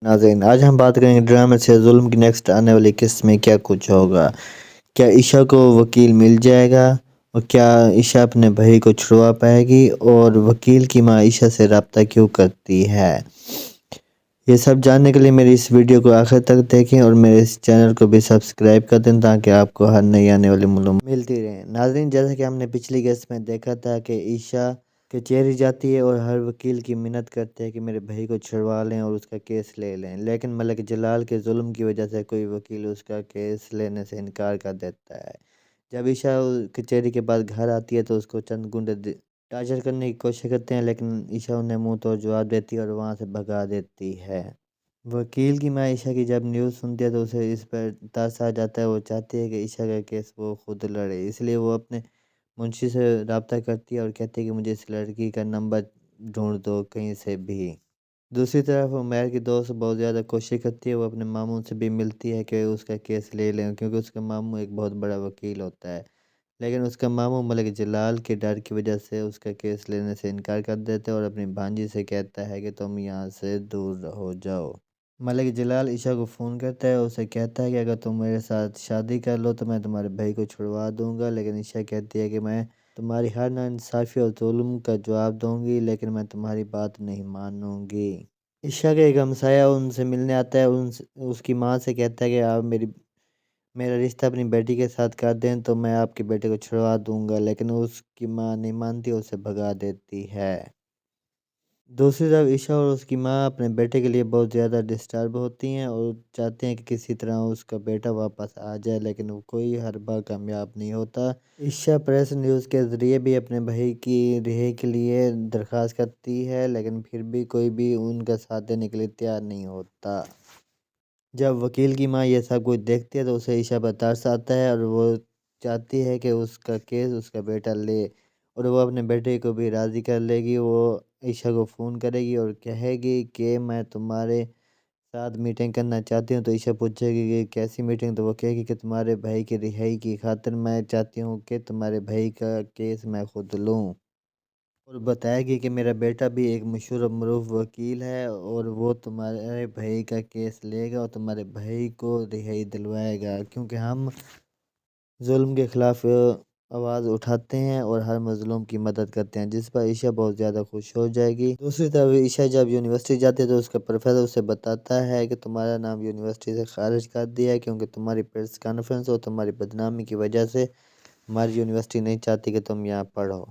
नाज़रीन, आज हम बात करेंगे ड्रामे से जुल्म की नेक्स्ट आने वाली किस्त में क्या कुछ होगा। क्या ईशा को वकील मिल जाएगा और क्या ईशा अपने भाई को छुड़वा पाएगी, और वकील की माँ ईशा से रब्ता क्यों करती है। ये सब जानने के लिए मेरी इस वीडियो को आखिर तक देखें और मेरे इस चैनल को भी सब्सक्राइब कर दें ताकि आपको हर नई आने वाली मालूमात मिलती रहे। नाज़रीन, जैसा कि हमने पिछली किस्त में देखा था कि ईशा कचहरी जाती है और हर वकील की मिन्नत करते हैं कि मेरे भाई को छुड़वा लें और उसका केस ले लें, लेकिन मलिक जलाल के जुल्म की वजह से कोई वकील उसका केस लेने से इनकार कर देता है। जब ईशा कचहरी के बाद घर आती है तो उसको चंद गुंडे टार्चर करने की कोशिश करते हैं, लेकिन ईशा उन्हें मुंह तोड़ जवाब देती है और वहाँ से भगा देती है। वकील की माँ ईशा की जब न्यूज़ सुनती है तो उसे इस पर तरस आ जाता है। वो चाहती है कि ईशा का केस वो खुद लड़े, इसलिए वो अपने मुंशी से रब्ता करती है और कहती है कि मुझे इस लड़की का नंबर ढूंढ दो कहीं से भी। दूसरी तरफ उमैर की दोस्त बहुत ज़्यादा कोशिश करती है, वो अपने मामू से भी मिलती है कि उसका केस ले लें, क्योंकि उसका मामू एक बहुत बड़ा वकील होता है। लेकिन उसका मामू मलिक जलाल के डर की वजह से उसका केस लेने से इनकार कर देता है और अपनी भांजी से कहता है कि तुम यहाँ से दूर हो जाओ। मलिक जलाल ईशा को फ़ोन करता है, उसे कहता है कि अगर तुम मेरे साथ शादी कर लो तो मैं तुम्हारे भाई को छुड़वा दूंगा, लेकिन ईशा कहती है कि मैं तुम्हारी हर नाइंसाफ़ी और जुल्म का जवाब दूंगी, लेकिन मैं तुम्हारी बात नहीं मानूंगी। ईशा का एक हमसाया उनसे मिलने आता है, उसकी माँ से कहता है कि आप मेरा रिश्ता अपनी बेटी के साथ कर दें तो मैं आपके बेटे को छुड़वा दूंगा, लेकिन उसकी माँ नहीं मानती, उसे भगा देती है। दूसरी तरफ ईशा और उसकी माँ अपने बेटे के लिए बहुत ज़्यादा डिस्टर्ब होती हैं और चाहते हैं कि किसी तरह उसका बेटा वापस आ जाए, लेकिन वो कोई हरबा कामयाब नहीं होता। ईशा प्रेस न्यूज़ के ज़रिए भी अपने भाई की रिहाई के लिए दरख्वास्त करती है, लेकिन फिर भी कोई भी उनका साथ देने के लिए तैयार नहीं होता। जब वकील की माँ ये सब कुछ देखती है तो उसे ईशा पर तरस आता है और वो चाहती है कि उसका केस उसका बेटा ले, और वो अपने बेटे को भी राज़ी कर लेगी। वो ईशा को फ़ोन करेगी और कहेगी कि मैं तुम्हारे साथ मीटिंग करना चाहती हूँ। तो ईशा पूछेगी कि कैसी मीटिंग, तो वो कहेगी कि तुम्हारे भाई की रिहाई की खातिर मैं चाहती हूँ कि तुम्हारे भाई का केस मैं खुद लूँ, और बताएगी कि मेरा बेटा भी एक मशहूर और मरूफ वकील है और वो तुम्हारे भाई का केस लेगा और तुम्हारे भाई को रिहाई दिलवाएगा, क्योंकि हम जुल्म के ख़िलाफ़ आवाज़ उठाते हैं और हर मज़लूम की मदद करते हैं। जिस पर ईशा बहुत ज़्यादा खुश हो जाएगी। दूसरी तरफ ईशा जब यूनिवर्सिटी जाती है तो उसका प्रोफेसर उसे बताता है कि तुम्हारा नाम यूनिवर्सिटी से खारिज कर दिया है, क्योंकि तुम्हारी प्रेस कॉन्फ्रेंस और तुम्हारी बदनामी की वजह से हमारी यूनिवर्सिटी नहीं चाहती कि तुम यहाँ पढ़ो।